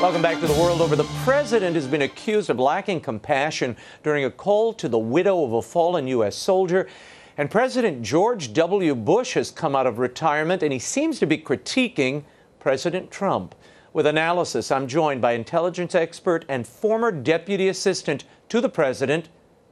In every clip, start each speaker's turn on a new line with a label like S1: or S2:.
S1: Welcome back to The World Over. The president has been accused of lacking compassion during a call to the widow of a fallen U.S. soldier. And President George W. Bush has come out of retirement, and he seems to be critiquing President Trump. With analysis, I'm joined by intelligence expert and former deputy assistant to the president,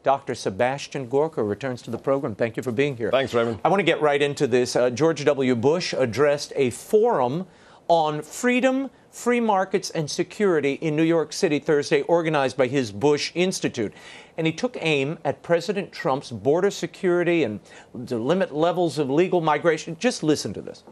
S1: Dr. Sebastian Gorka, returns to the program. Thank you for being here.
S2: Thanks, Raymond.
S1: I want to get right into this. George W. Bush addressed a forum on freedom, free markets, and security in New York City Thursday, organized by his Bush Institute. And he took aim at President Trump's border security and to limit levels of legal migration. Just listen to this.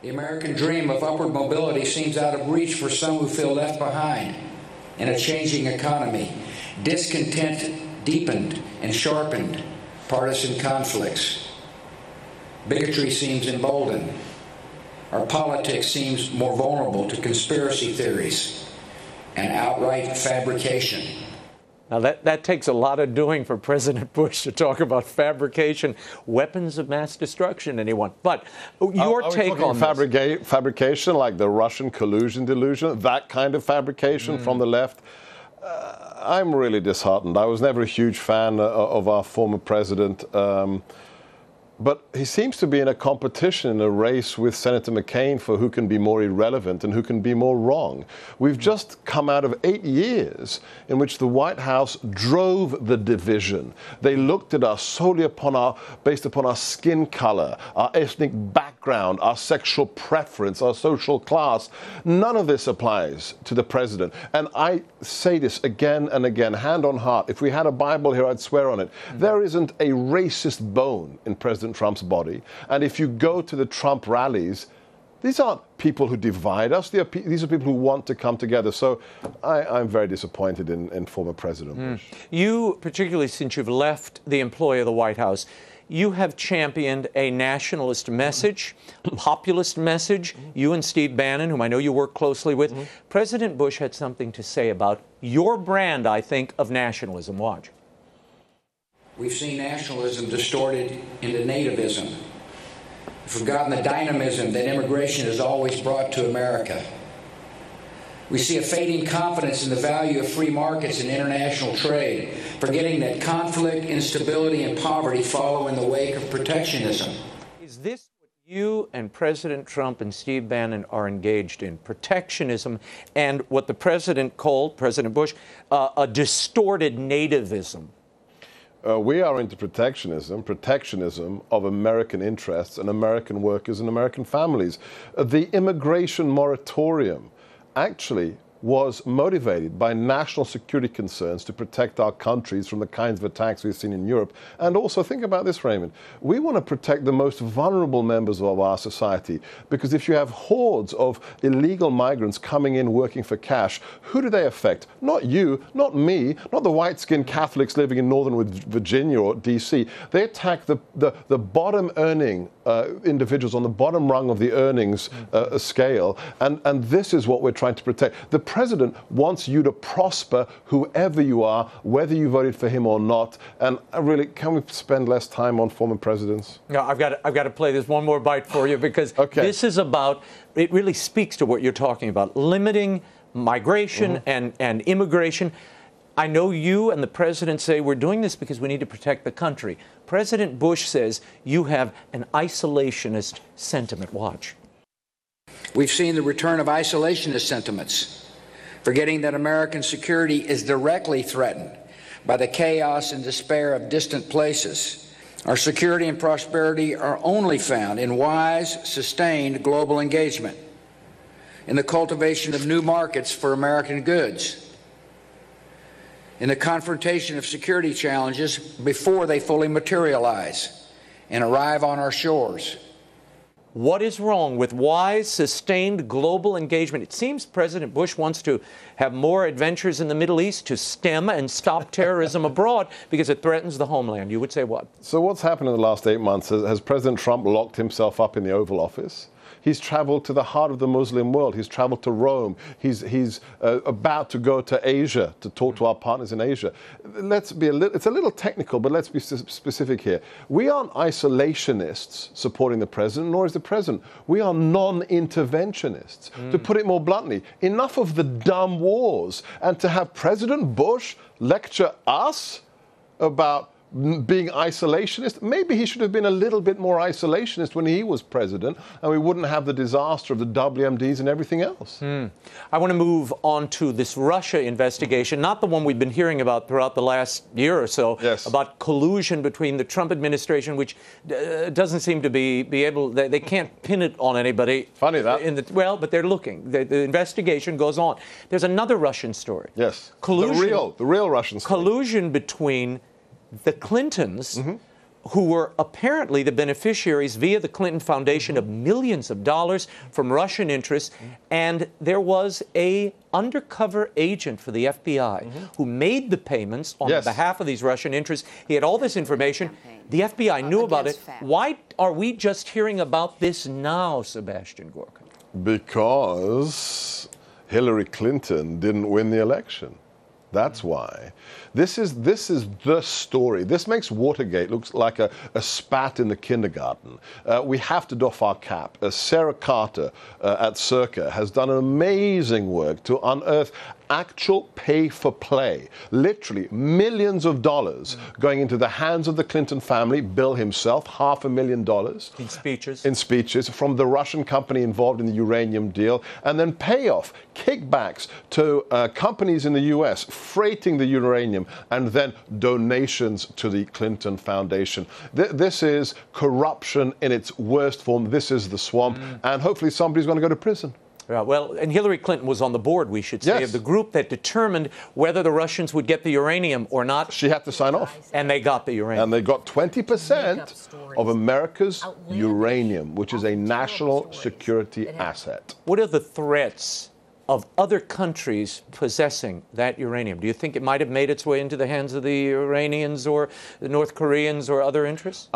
S3: The American dream of upward mobility seems out of reach for some who feel left behind in a changing economy. Discontent deepened and sharpened partisan conflicts. Bigotry seems emboldened. Our politics seems more vulnerable to conspiracy theories and outright fabrication.
S1: Now, that takes a lot of doing for President Bush to talk about fabrication, weapons of mass destruction, anyone. But your take on
S2: fabrication, like the Russian collusion delusion, that kind of fabrication from the left, I'm really disheartened. I was never a huge fan of our former president. But he seems to be in a competition, in a race with Senator McCain for who can be more irrelevant and who can be more wrong. We've just come out of 8 years in which the White House drove the division. They looked at us solely based upon our skin color, our ethnic background, our sexual preference, our social class. None of this applies to the president. And I say this again and again, hand on heart. If we had a Bible here, I'd swear on it. There isn't a racist bone in President Trump's body. And if you go to the Trump rallies, these aren't people who divide us. These are people who want to come together. So I'm very disappointed in former President Bush.
S1: You, particularly since you've left the employ of the White House, you have championed a nationalist message, a populist message. You and Steve Bannon, whom I know you work closely with. President Bush had something to say about your brand, I think, of nationalism. Watch.
S3: We've seen nationalism distorted into nativism. We've forgotten the dynamism that immigration has always brought to America. We see a fading confidence in the value of free markets and international trade, forgetting that conflict, instability, and poverty follow in the wake of protectionism.
S1: Is this what you and President Trump and Steve Bannon are engaged in? Protectionism and what the president called, President Bush, a distorted nativism?
S2: We are into protectionism of American interests and American workers and American families. The immigration moratorium actually was motivated by national security concerns to protect our countries from the kinds of attacks we've seen in Europe. And also, think about this, Raymond. We want to protect the most vulnerable members of our society, because if you have hordes of illegal migrants coming in working for cash, who do they affect? Not you, not me, not the white-skinned Catholics living in Northern Virginia or D.C. They attack the bottom earning individuals on the bottom rung of the earnings scale. And this is what we're trying to protect. The president wants you to prosper, whoever you are, whether you voted for him or not. And really, can we spend less time on former presidents?
S1: No, I've got to play this one more bite for you, because this is about, it really speaks to what you're talking about, limiting migration and immigration. I know you and the president say we're doing this because we need to protect the country. President Bush says you have an isolationist sentiment. Watch.
S3: We've seen the return of isolationist sentiments, forgetting that American security is directly threatened by the chaos and despair of distant places. Our security and prosperity are only found in wise, sustained global engagement, in the cultivation of new markets for American goods, in the confrontation of security challenges before they fully materialize and arrive on our shores.
S1: What is wrong with wise, sustained global engagement? It seems President Bush wants to have more adventures in the Middle East to stem and stop terrorism abroad because it threatens the homeland. You would say what?
S2: So what's happened in the last 8 months? Has President Trump locked himself up in the Oval Office? He's traveled to the heart of the Muslim world. He's traveled to Rome. He's about to go to Asia to talk to our partners in Asia. It's a little technical, but let's be specific here. We aren't isolationists supporting the president, nor is the president. We are non-interventionists. To put it more bluntly, enough of the dumb wars, and to have President Bush lecture us about being isolationist. Maybe he should have been a little bit more isolationist when he was president, and we wouldn't have the disaster of the WMDs and everything else.
S1: I want to move on to this Russia investigation, not the one we've been hearing about throughout the last year or so, about collusion between the Trump administration, which doesn't seem to be able, they can't pin it on anybody.
S2: Funny that.
S1: But they're looking. The investigation goes on. There's another Russian story.
S2: Yes.
S1: Collusion,
S2: the real Russian story.
S1: Collusion between the Clintons, who were apparently the beneficiaries via the Clinton Foundation of millions of dollars from Russian interests, and there was a undercover agent for the FBI who made the payments on behalf of these Russian interests. He had all this information. The FBI knew about it. Why are we just hearing about this now, Sebastian Gorka?
S2: Because Hillary Clinton didn't win the election. That's why. This is the story. This makes Watergate look like a spat in the kindergarten. We have to doff our cap. Sarah Carter at Circa has done an amazing work to unearth actual pay for play. Literally millions of dollars going into the hands of the Clinton family, Bill himself, $500,000. In speeches from the Russian company involved in the uranium deal, and then payoff, kickbacks to companies in the US, freighting the uranium, and then donations to the Clinton Foundation. This is corruption in its worst form. This is the swamp, and hopefully somebody's going to go to prison.
S1: Well, and Hillary Clinton was on the board, we should say, of the group that determined whether the Russians would get the uranium or not.
S2: She had to sign off.
S1: And they got the uranium.
S2: And they got 20% of America's uranium, which is a national security asset.
S1: What are the threats of other countries possessing that uranium? Do you think it might have made its way into the hands of the Iranians or the North Koreans or other interests?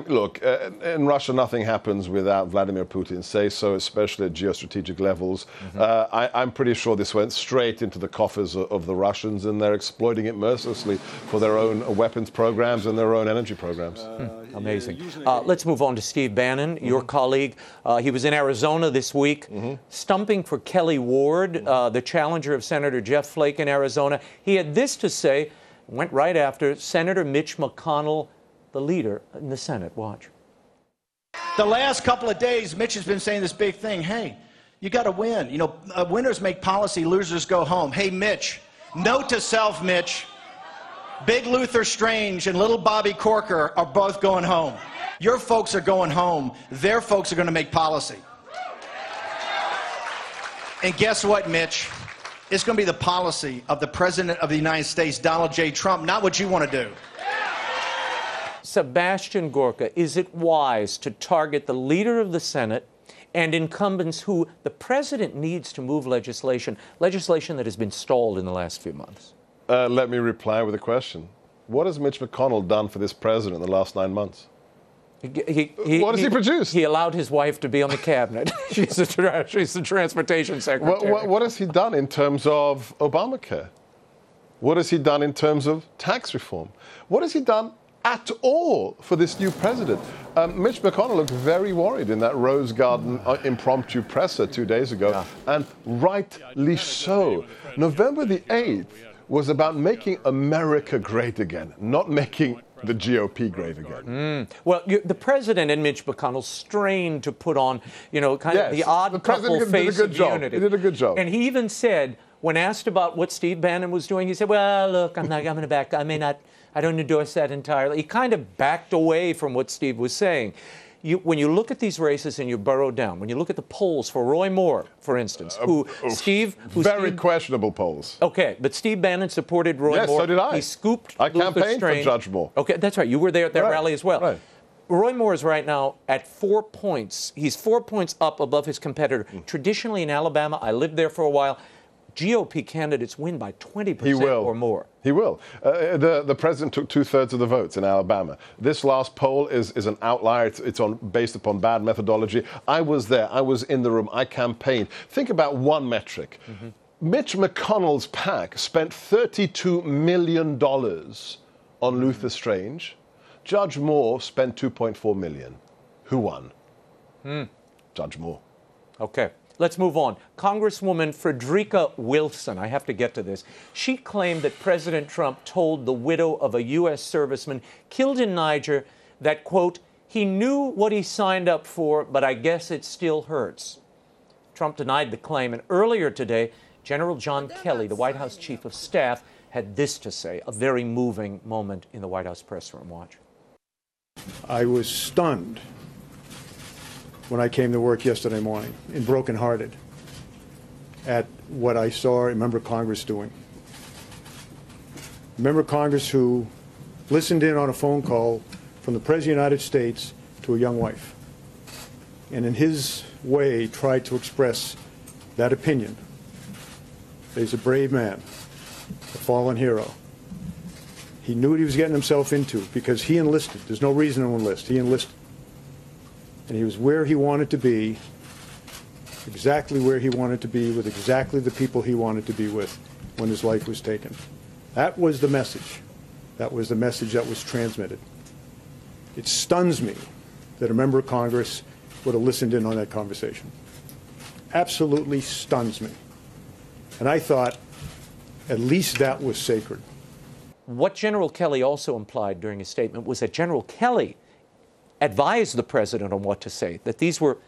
S2: Look, in Russia, nothing happens without Vladimir Putin say so, especially at geostrategic levels. I'm pretty sure this went straight into the coffers of the Russians, and they're exploiting it mercilessly for their own weapons programs and their own energy programs.
S1: Amazing. Let's move on to Steve Bannon, your colleague. He was in Arizona this week, stumping for Kelly Ward, the challenger of Senator Jeff Flake in Arizona. He had this to say, went right after Senator Mitch McConnell, the leader in the Senate. Watch.
S4: The last couple of days, Mitch has been saying this big thing. Hey, you got to win. You know, winners make policy, losers go home. Hey, Mitch, note to self, Mitch. Big Luther Strange and little Bobby Corker are both going home. Your folks are going home. Their folks are going to make policy. And guess what, Mitch? It's going to be the policy of the President of the United States, Donald J. Trump, not what you want to do.
S1: Sebastian Gorka, is it wise to target the leader of the Senate and incumbents who the president needs to move legislation that has been stalled in the last few months?
S2: Let me reply with a question. What has Mitch McConnell done for this president in the last 9 months? What has he produced?
S1: He allowed his wife to be on the cabinet. She's the transportation secretary.
S2: What has he done in terms of Obamacare? What has he done in terms of tax reform? What has he done at all for this new president? Mitch McConnell looked very worried in that Rose Garden impromptu presser 2 days ago, and rightly so. November the 8th was about making America great again, not making the GOP great again.
S1: Well, the president and Mitch McConnell strained to put on, kind of the odd couple face of unity.
S2: He did a good job.
S1: And he even said, when asked about what Steve Bannon was doing, he said, well, look, I'm going to back. I don't endorse that entirely. He kind of backed away from what Steve was saying. When you look at these races and you burrow down, when you look at the polls for Roy Moore, for instance,
S2: very questionable polls.
S1: Okay, but Steve Bannon supported Roy Moore.
S2: Yes, so did I.
S1: He scooped
S2: I campaigned for Judge Moore.
S1: Okay, that's right. You were there at that rally as well.
S2: Right.
S1: Roy Moore is right now at 4 points. He's 4 points up above his competitor. Traditionally in Alabama, I lived there for a while. GOP candidates win by 20%
S2: He will.
S1: or more.
S2: He will. The president took 2/3 of the votes in Alabama. This last poll is an outlier. It's based upon bad methodology. I was there. I was in the room. I campaigned. Think about one metric. Mitch McConnell's PAC spent $32 million on Luther Strange. Judge Moore spent $2.4 million. Who won? Judge Moore.
S1: Okay, let's move on. Congresswoman Frederica Wilson, I have to get to this. She claimed that President Trump told the widow of a U.S. serviceman killed in Niger that, quote, he knew what he signed up for, but I guess it still hurts. Trump denied the claim, and earlier today, General John Kelly, the White House Chief of Staff, had this to say, a very moving moment in the White House press room. Watch.
S5: I was stunned when I came to work yesterday morning and brokenhearted at what I saw a member of Congress doing. A member of Congress who listened in on a phone call from the President of the United States to a young wife, and in his way tried to express that opinion. He's a brave man, a fallen hero. He knew what he was getting himself into because he enlisted. There's no reason to enlist. He enlisted. And he was where he wanted to be, exactly where he wanted to be, with exactly the people he wanted to be with when his life was taken. That was the message. That was the message that was transmitted. It stuns me that a member of Congress would have listened in on that conversation. Absolutely stuns me. And I thought, at least that was sacred.
S1: What General Kelly also implied during his statement was that General Kelly advised the president on what to say, that these were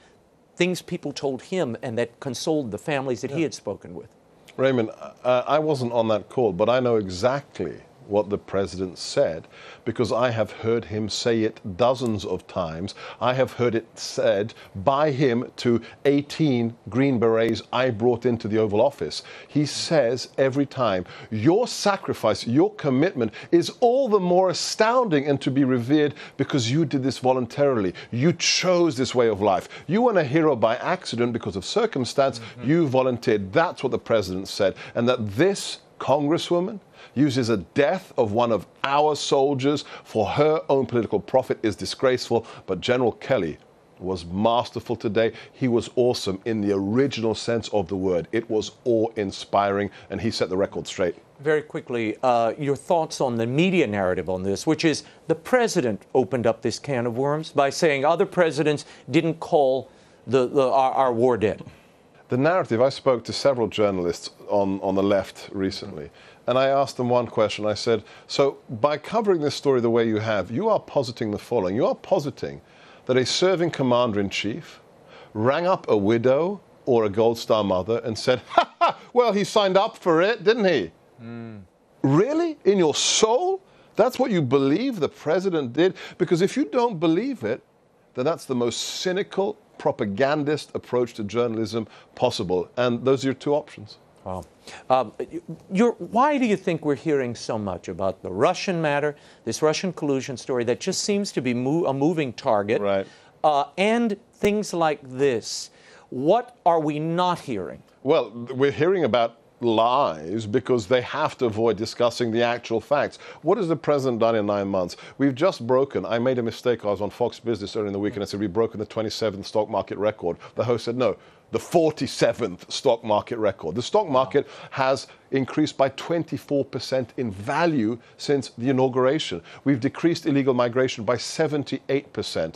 S1: things people told him and that consoled the families that he had spoken with.
S2: Raymond, I wasn't on that call, but I know exactly what the president said because I have heard him say it dozens of times. I have heard it said by him to 18 Green Berets I brought into the Oval Office. He says every time, your sacrifice, your commitment is all the more astounding and to be revered because you did this voluntarily. You chose this way of life. You weren't a hero by accident because of circumstance. You volunteered. That's what the president said. And that this Congresswoman uses a death of one of our soldiers for her own political profit is disgraceful. But General Kelly was masterful today. He was awesome in the original sense of the word. It was awe-inspiring, and he set the record straight.
S1: Very quickly, your thoughts on the media narrative on this, which is the president opened up this can of worms by saying other presidents didn't call our war dead.
S2: The narrative, I spoke to several journalists on the left recently, and I asked them one question. I said, so by covering this story the way you have, you are positing the following. You are positing that a serving commander-in-chief rang up a widow or a Gold Star mother and said, ha ha, well, he signed up for it, didn't he? Really? In your soul? That's what you believe the president did? Because if you don't believe it, then that's the most cynical, propagandist approach to journalism possible. And those are your two options.
S1: Wow. Why do you think we're hearing so much about the Russian matter, this Russian collusion story that just seems to be a moving target,
S2: right?
S1: And things like this? What are we not hearing?
S2: Well, we're hearing about lies because they have to avoid discussing the actual facts. What has the president done in 9 months? We've just broken, I made a mistake, I was on Fox Business earlier in the week and I said we've broken the 27th stock market record. The host said no, the 47th stock market record. The stock market has increased by 24% in value since the inauguration. We've decreased illegal migration by 78%.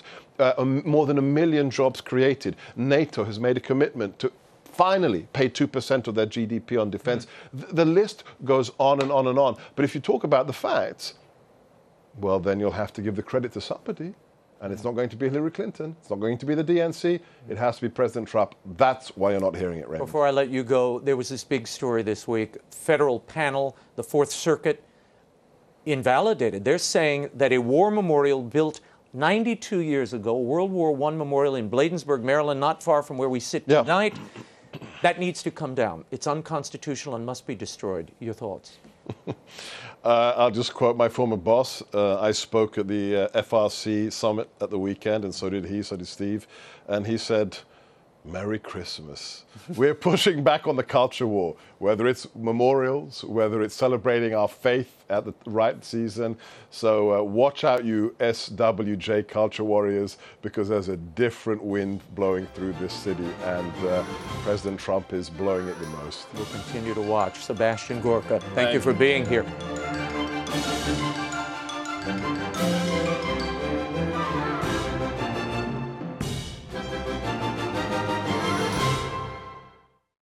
S2: More than 1 million jobs created. NATO has made a commitment to finally pay 2% of their GDP on defense. The list goes on and on and on. But if you talk about the facts, well, then you'll have to give the credit to somebody. And it's not going to be Hillary Clinton. It's not going to be the DNC. It has to be President Trump. That's why you're not hearing it, Raymond.
S1: Before I let you go, there was this big story this week. Federal panel, the Fourth Circuit, invalidated. They're saying that a war memorial built 92 years ago, World War I memorial in Bladensburg, Maryland, not far from where we sit tonight, that needs to come down. It's unconstitutional and must be destroyed. Your thoughts?
S2: I'll just quote my former boss. I spoke at the FRC summit at the weekend, and so did he, so did Steve. And he said, Merry Christmas. We're pushing back on the culture war, whether it's memorials, whether it's celebrating our faith at the right season. So watch out, you SWJ culture warriors, because there's a different wind blowing through this city, and President Trump is blowing it the most.
S1: We'll continue to watch. Sebastian Gorka, thank you for being here.